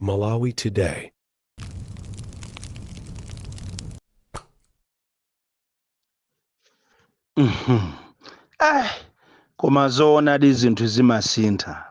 Malawi Today. Koma zoonadi zinthu zimasintha.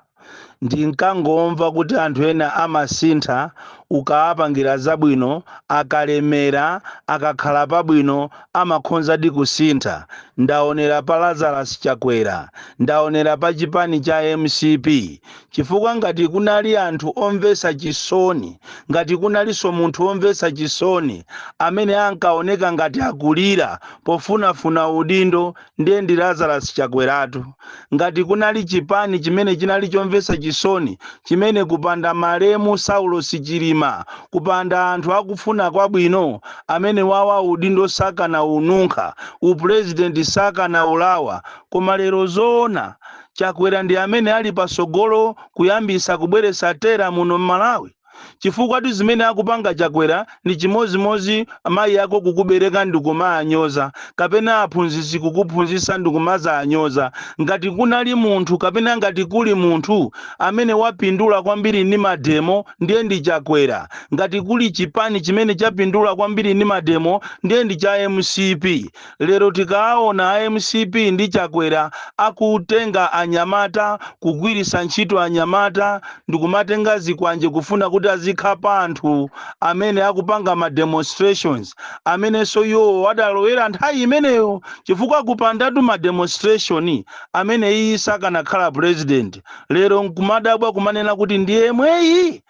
Ndinkangomva kuti anthu ena amasintha ukaapangira zabwino akalemera akakhala pabwino amakhonzadi kusintha. Ndaonera pa Lazarus Chakwera, ndaonera pa chipani cha MCP. Chifukwa ngati kunali anthu omvetsa chisoni, ngati kunalinso munthu omvetsa chisoni amene ankaoneka ngati akulira pofunafuna udindo, ndiye ndi Lazarus Chakweratu. Ngati kunali chipani chimene chinali chomvetsa chisoni, chimene kupanda malemu Saulo Chilima, kupanda anthu akufuna kwabwino amene wawa udindo sakana ununkha, upresident sakana ulawa, koma lero zoona Chakwera ndi amene ali pasogolo kuyambisa kubweretsa tera muno m'Malawi. Chifukwa tu zimene akupanga Chakwera ndi chimozimozi amayi ako kukubereka ndikumaanyoza, kapena aphunzitsi kukuphunzitsa ndikumazaanyoza. Ngati kunali munthu kapena ngati kuli munthu amene wapindula kwambiri ndi mademo, ndiye ndi Chakwera. Ngati kuli chipani chimene chapindula kwambiri ndi mademo, ndiye ndi cha MCP. Lero tikaona a MCP ndi Chakwera akutenga anyamata, kugwiritsa ntchito anyamata, ndikumatenga zikwanje kufuna kuti azikhala anthu amene akupanga ma demonstrations, amene so iwo wadalowera nthawi imeneyo. Chifukwa kupandatu ma demonstration amene iyi sakanakhala president. Lero nkumadabwa kumanena kuti ndiye mweyi.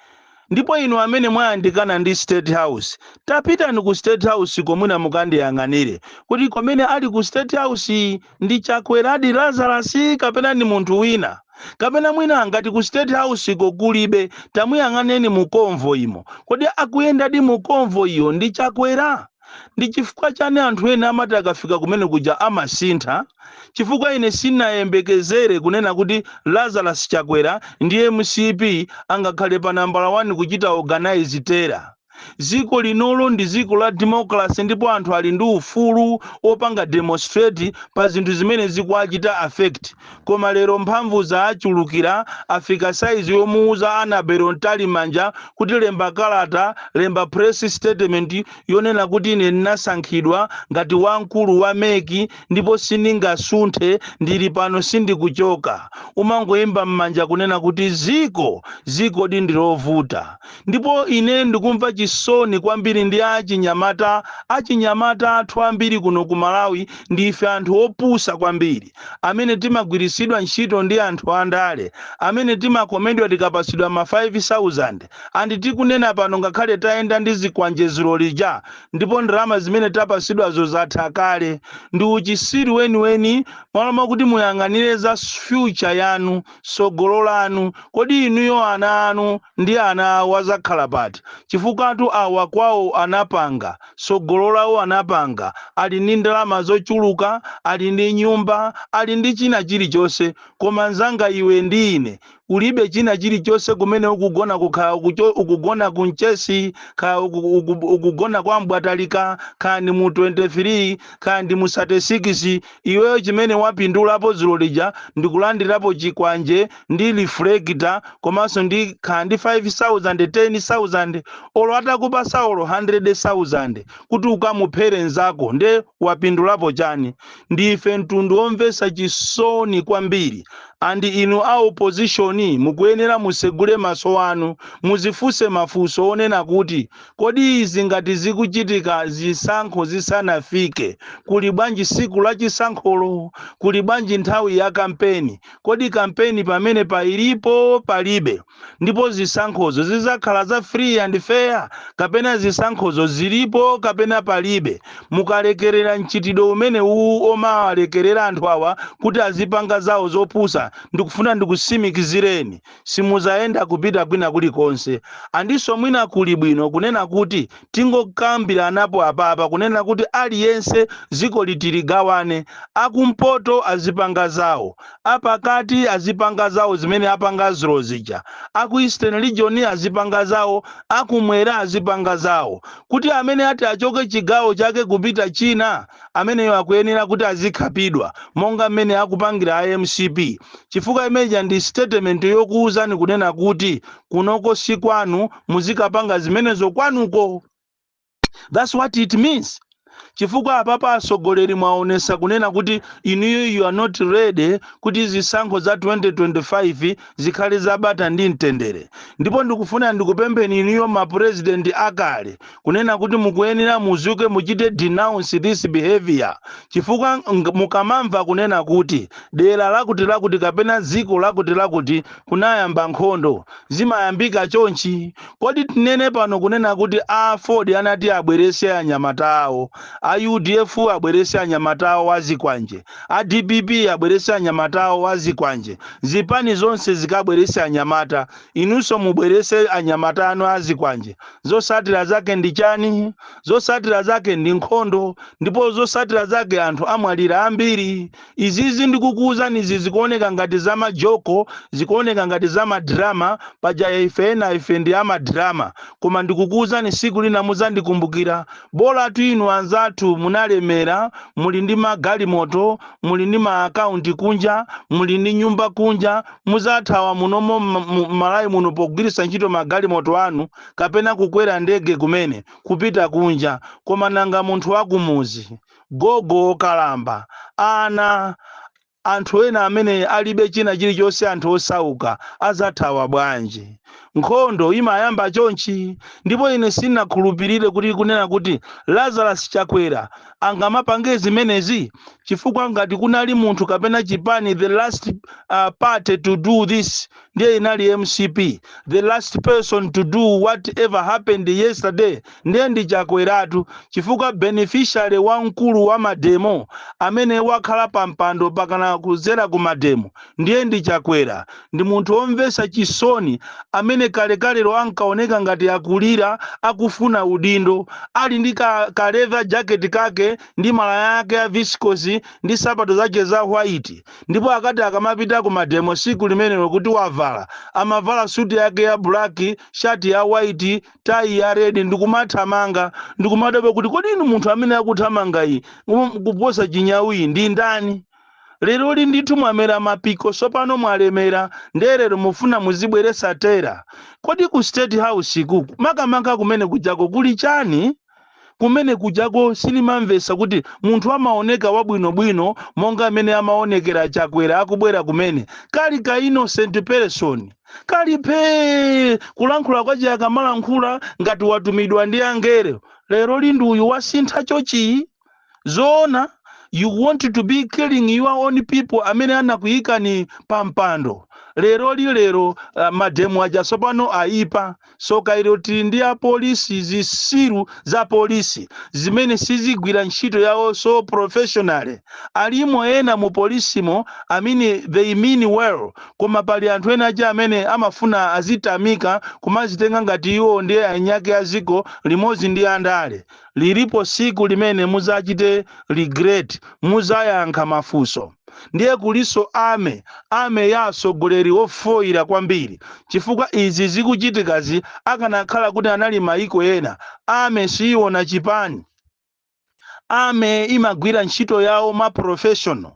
Ndipo inu amene mwayandikana ndi State House, tapitani ku State House komwina mukandiyang'anire kuti komene ali ku State House ndi Chakwera adi Lazarus kapena ni munthu wina. Kapena mwina ngati ku State House kulibe, tamuyang'aneni mu convoy imo. Kodi akuyenda di mu convoy iyo ndi Chakwera? Ndi chifukwa chani anthu ena amati akafika kumene kuja amasintha? Chifukwa ine sinayembekezere kunena kuti Lazarus Chakwera ndi MCP angakhale pa nambala 1 kuchita organize tera. Ziko linolo ndi ziko la democracy, ndipo anthu ali ndi ufulu opanga demonstrate pa zinthu zimene zikuachita affect. Koma lero mphamvu zaachulukira, afika saizi yomuuza Anabelo Ntalimanja kuti lemba kalata, lemba press statement yonena kuti ine ndinasankhidwa ngati wamkulu wa meki ndipo sindingasunthe, ndili pano sindikuchoka. Umangoyimba m'manja kunena kuti ziko ndi lovuta. Ndipo ine ndikumva chisoni kwambiri ndi achinyamata athu ambiri kuno ku Malawi. Ndife anthu opusa kwambiri amene timagwiritsidwa ntchito ndi anthu andale, amene timakomedwa tikapasidwa ma 5,000 andi tikunena pano ngakhale tayenda ndi zikwanjezero lija, ndipo ndalama zimene tapasidwazo zatha kale. Ndi uchisiri weniweni malama kuti muyang'anire za future yanu, sogolo lanu. Kodi inuyo ana anu ndi ana awo azakhala pati? Chifukwa awa kwawo anapanga, sogolo lawo anapanga, ali ndi ndalama zochuluka, ali ndi nyumba, ali ndi china chilichonse. Koma nzanga iwe ndi ine ulibe china chilichonse kumene ukugona kukhala ukugona kunchesi, ukugona kwa mbwatalika, kandi mu 23, kandi mu 36. Iweyo chimene wapindulapo zilo lija ndikulandirapo chikwanje ndi reflector, komanso ndi kandi 5,000, 10,000, olo atakupa Saulo 100,000 kuti ukamuphere nzako, nde wapindulapo chani? Ndife mtundu omvetsa chisoni kwambiri. Andi inu a opposition mukuyenera musegule maso anu, muzifunse mafunso onena kuti kodi izi ngati zikuchitika zisankho zisanafike, kuli bwanji siku la chisankholo, kuli bwanji nthawi ya kampeni? Kodi kampeni pamene pailipo palibe? Ndipo zisankhozo zizakhala za free and fair, kapena zisankhozo zilipo kapena palibe? Mukalekerera mchitidwe umene uwu omawalekerera anthu awa kuti azipanga zawo zopusa, ndikufuna ndikusimikizireni simuzaenda kupita kwina kulikonse. Andiso mwina kuli bwino kunena kuti tingokambira anapo apapa kunena kuti aliyense ziko litiligawane, akumpoto azipanga zawo, apakati azipanga zawo zimene apanga ziro zija, aku Eastern Region azipanga zawo, akumwera azipanga zawo. Kuti amene ati achoke chigawo chake kupita china, ameneyo akuyenera kuti azikhapidwa monga mmene akupangira a MCP. chifukwa imeja ndi statement yokuwuzani kunena kuti kunoko si kwanu, muzikapanga zimenezo kwanuko. That's what it means. Chifukwa apapa asogoleri mwaonesa kunena kuti inuyo you are not ready kuti zisankho za 2025 zikhale zabata ndi mtendere. Ndipo ndikufuna ndikupempheni inuyo ma president akale kunena kuti mukuyenera muzuke muchite denounce this behavior. Chifukwa mukamamva kunena kuti dera lakuti kapena dziko lakuti kunayamba nkhondo zimayambika chonchi. Kodi tinene pano kunena kuti a Ford anati abwerese anyamata awo, a UDF abwerese anyamata awo wazikwanje, a DPP abwerese anyamata awo wazikwanje, zipani zonse zikabwerese anyamata, inunso mubwerese anyamata anu azikwanje. Zosatira zake ndi chani? Zosatira zake ndi nkhondo, ndipo zosatira zake anthu amwalira ambiri. Izizi ndikukuwuzani izi zikuoneka ngati za majoko, zikuoneka ngati za madrama, paja ife ndi amadrama, koma ndikukuwuzani siku lina muzandikumbukira. Bola tu inu anzathu munalemera, muli ndi magalimoto, muli ndi ma account kunja, muli ndi nyumba kunja, muzathawa munomo malayi muno pogwiritsa ntchito magalimoto anu kapena kukwera ndege kumene kupita kunja. Koma nanga munthu wakumuzi gogo kalamba ana anthu ena amene alibe china chilichonse, anthu osauka azathawa bwanji? Nkhondo imayamba chonchi. Ndipo ine sinakhulupirire kuti kunena kuti Lazarus Chakwera angamapange zimenezi, chifukwa ngati kunali munthu kapena chipani the last party to do this ndiye inali MCP. The last person to do whatever happened yesterday ndiye ndi Chakweratu, chifukwa beneficiary wamkulu wa mademo amene wakhala pampando pakana kuzera ku mademo ndiye ndi Chakwera. Ndi munthu omvesa chisoni amene kalekalero ankaoneka ngati akulira akufuna udindo, ali ndi ka leather jacket kake ndi malaya yake ya viscose ndi sapato zake za white. Ndipo akati akamapita ku mademo siku limenelo kuti wavala amavala suti yake ya black, shati ya white, tai ya red, ndikumathamanga. Ndikumadabwa kuti kodi inu munthu amene akuthamanga iyi kuposa chinyawi ndi ndani? Lero ndithu mwamera mapiko sopano mwalemera, nderero mufuna muzibweresa tera. Kodi ku State House kuku makamaka kumene kujako kuli chani? Kumene kujako silimamvesa kuti munthu amaoneka wabwinobwino monga amene amaonekera Chakwera akubwera kumene kali ka innocent person, kali pe kulankhula kwaje akamalankhula ngati watumidwa ndi angelo. Lero linduyu wasintha chochi zona. You want to be killing your own people amene anakuyika ni pampando. Lero mademu aja sopano aipa. Soka iloti ndi ya polisi, zisiru za polisi zimene sizigwira ntchito yawo so professional. Alimo ena mu polisimo amene they mean well, koma pali anthu ena aja amene amafuna azitamika kumazitenga ngati iwo ndiye anyake aziko limozi ndi andale. Lilipo siku limene muzachite regret, muzayankha mafunso. Ndiye kuliso ame ya asogoleri ofoira kwambiri, chifukwa izi zikuchitikazi akanakhala kuti anali maiko ena. Ame siona chipani, ame imagwira ntchito yawo ma professional,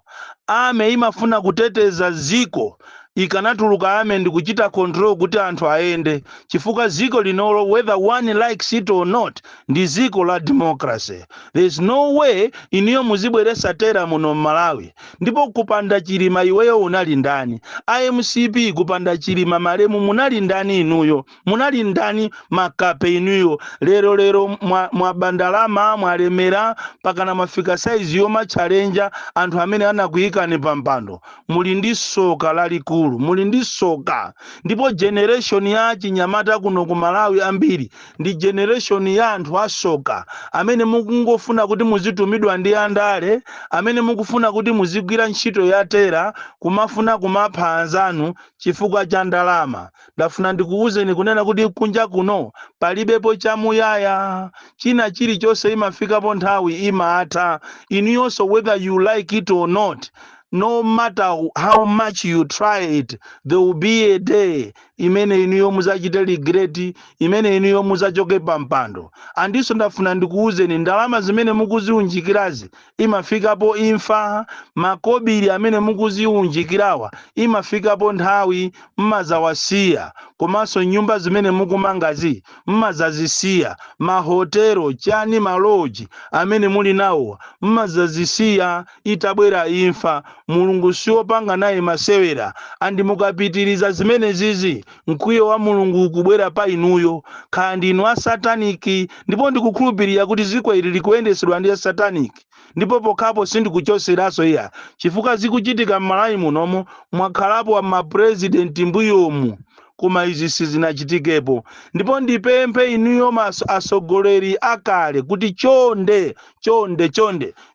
ame imafuna kuteteza ziko. Ikanatuluka ame ndi kuchita control kuti anthu aende, chifukwa ziko linolo whether one likes it or not ndi ziko la democracy. There is no way iniyo muzibweresa tera muno Malawi. Ndipo kupanda chilima iweyo unali ndani? IMCP kupanda chilima malemu munali ndani inuyo? Munali ndani makape inuyo? Lero mwa bandalama mwalemera pakana mafika size yoma challenger anthu amene anakuyika ni pampando. Muli ndi soka lalikulu, muli ndi soka. Ndipo generation ya chinyamata kuno ku Malawi ambiri ndi generation ya anthu asoka amene mukungofuna kuti muzitumidwa ndi andale, amene mukufuna kuti muzigwira ntchito ya tera, kumafuna kumapha anzanu chifukwa cha ndalama. Ndafuna ndikuwuzeni kunena kuti kunja kuno palibepo chamuyaya, china chilichonse imafikapo nthawi imatha. Inuyonso whether you like it or not, no matter how much you try it, there will be a day imene iniyo muzachite regret, imene iniyo muzachoke pampando. Andiso ndafuna ndikuuzeni ndalama zimene mukuziunjikirazi imafikapo imfa, makobiri amene mukuziunjikirawa imafikapo nthawi mmazawasiya, komanso nyumba zimene mukumangazi mmazazisiya, mahotelo chani maloji amene muli nawo mmazazisiya itabwera imfa. Mulungu siwopanga naye masewera, andi mukapitiriza zimene zizi mkwiyo wa Mulungu ukubwera pa inuyo, kandi inu a sataniki. Ndipo ndikukhulupirira kuti ziko ili likuyendesedwa ndi a sataniki, ndipo pokapo sindikuchoseraso iya chifukwa zikuchitika m'Malawi munomo mwakhalapo mapresidenti mbuyomu, koma izi sizinachitikepo. Ndipo ndipemphe inuyo asogoleri akale kuti chonde,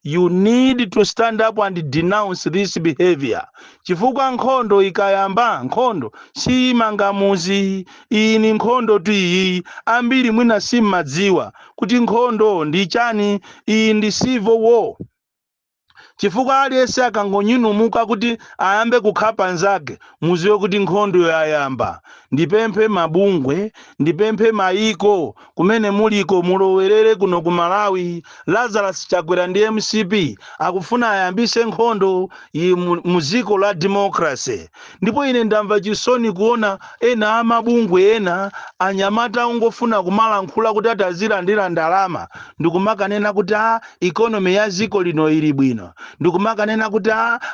you need to stand up and denounce this behavior. Chifukwa nkhondo ikayamba, nkhondo si mangamuzi, iyi ni nkhondo tu iyi. Ambiri mwina simmadziwa kuti nkhondo ndi chani, iyi ndi civil war. Chifukwa aliyense akangonyinumuka kuti ayambe kukhapa nzake, muziwe kuti nkhondo yayamba. Ndipemphe mabungwe, ndipemphe maiko kumene muliko mulowerere kuno ku Malawi. Lazarus Chakwera ndi MCP akufuna ayambise nkhondo muziko la democracy. Ndipo ine ndamva chisoni kuona ena amabungwe ena anyamata ungofuna kumalankhula kuti atazilandira ndalama, ndikumakanena kuti economy ya ziko lino ili bwino, ndikumakanena kuti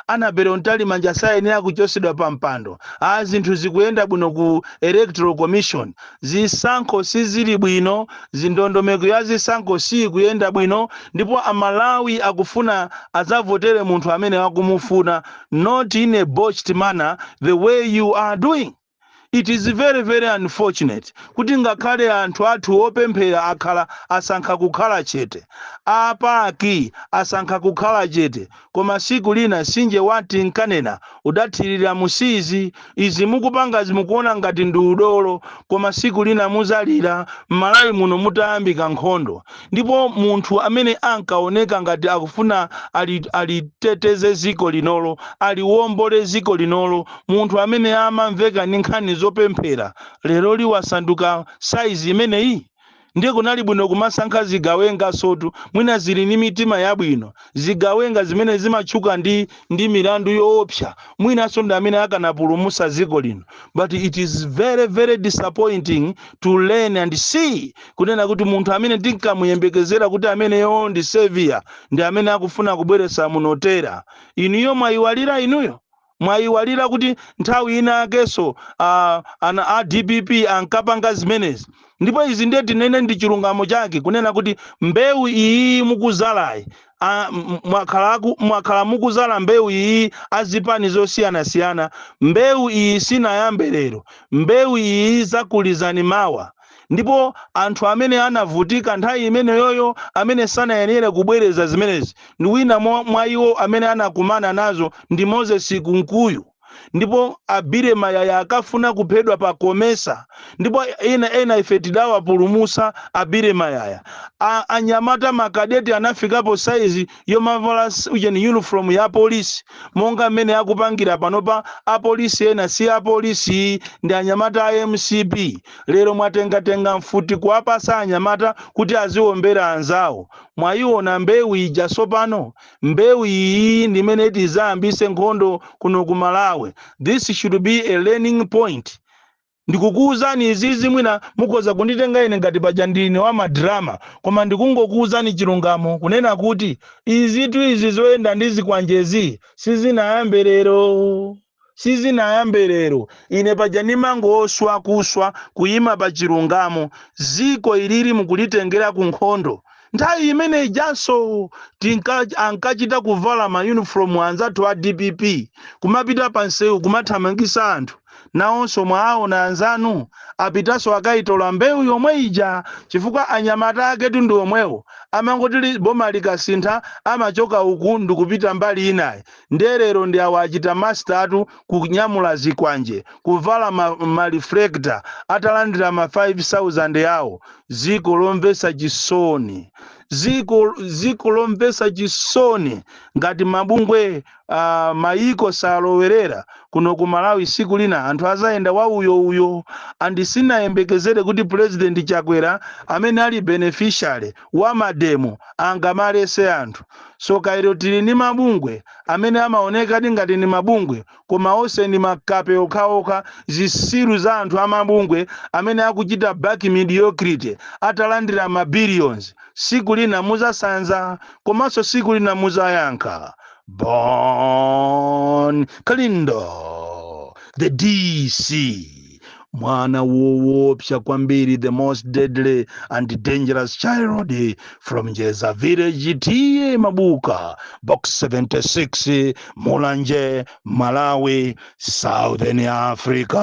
Anabel Ntalimanja sayenera kuchosedwa pa mpando, zinthu zikuyenda bwino ku electoral commission, zisankho sizili bwino, zindondomeko ya zisankho si kuyenda bwino, ndipo Amalawi akufuna azavotere munthu amene wakumufuna, not in a botched manner the way you are doing. It is very, very unfortunate kuti ngakhale anthu athu opemphera akhala asankha kukhala chete, apaki asankha kukhala chete, koma siku lina sinje wati nkanena udathirira musizi. Izi mukupanga zimukuona ngati ndi udolo, koma siku lina muzalira. M'Malawi muno mutayambika nkhondo, ndipo munthu amene ankaoneka ngati akufuna aliteteze ziko linolo, aliwombole ziko linolo, munthu amene amamveka ndi nkhani zopemphera, lero liwasanduka saizi imeneyi. Ndiye kunali bwino kumasankha zigawenga sotu, mwina zili ni mitima yabwino, zigawenga zimene zimatchuka ndi milandu yoopsa, mwina so ndi amene akanapulumusa ziko lino. But it is very, very disappointing to learn and see kunena kuti munthu amene tinkamuyembekezera kuti ameneyo ndi savior ndi amene akufuna kubweresa munotera. Inuyo mwayiwalira, inuyo mwayiwalira kuti nthawi ina akeso ana DPP ankapanga zimenezi. Ndipo izi ndiye tinene ndi chilungamo chake kunena kuti mbewu iyi mukuzalayi, mwakhala mukuzala mbewu iyi azipani zosiyana-siyana. Mbewu iyi sinayambe lero, mbewu iyi zakulizani mawa. Ndipo anthu amene anavutika nthawi imene yoyo, amene sanayenere kubwereza zimenezi, ndi wina mwa iwo amene anakumana nazo ndi Moses Kunkuyu. Ndipo Abire Mayaya akafuna kuphedwa pa Komesa, ndipo ena ife tidawapulumusa Abire Mayaya. Anyamata makadeti anafikapo saizi yomavala uniform ya polisi, monga mmene akupangira panopa apolisi ena si apolisi, ndi anyamata a MCP. Lero mwatengatenga mfuti kuwapasa anyamata kuti aziwombera anzawo. Mwayiona mbewu ija sopano, mbewu iyi ndi imene tizayambise nkhondo kuno ku Malawi. This should be a learning point. Ndikukuuzani izizi mwina mukoza kunditenga ine ngati paja ndine wa madrama, koma ndikungokuuzani chilungamo kunena kuti izitu izi zoyenda ndizikwanjezi sizinayambe lero. Ine paja nimangoswa kuswa kuyima pa chilungamo. Ziko ilili mukulitengera ku nkhondo. Nthawi imene ijaso ankachita kuvala ma uniform anzathu a DPP, kumapita pansewu kumathamangisa anthu. Nawonso mwaona anzanu apitaso akaitola mbewu yomwe ija, chifukwa anyamata aketu ndi omwewo. Amangoti boma likasintha amachoka uku ndikupita mbali inayi. Ndelero ndi awo achita mastatu kunyamula zikwanje, kuvala ma reflector, atalandira ma 5,000 yawo. Ziko lomvesa chisoni, ziko lomvesa chisoni ngati mabungwe maiko salowerera kuno ku Malawi siku lina anthu azayenda wa uyo andisinayembekezere kuti President Chakwera amene ali beneficiary wa mademo angamalese anthu. So kairo tili ni mabungwe amene amaoneka ngati ni mabungwe koma onse ni makape okhaokha zisiru za anthu amabungwe amene akuchita back mediocrity atalandira ma billions. Siku lina muzasanza komanso siku lina muzayankha. Bon Kalindo, the DC. Mwana woopsa kwambiri, the most deadly and dangerous child from Jeza village tiye Mabuka, box 76, Mulanje, Malawi, Southern Africa.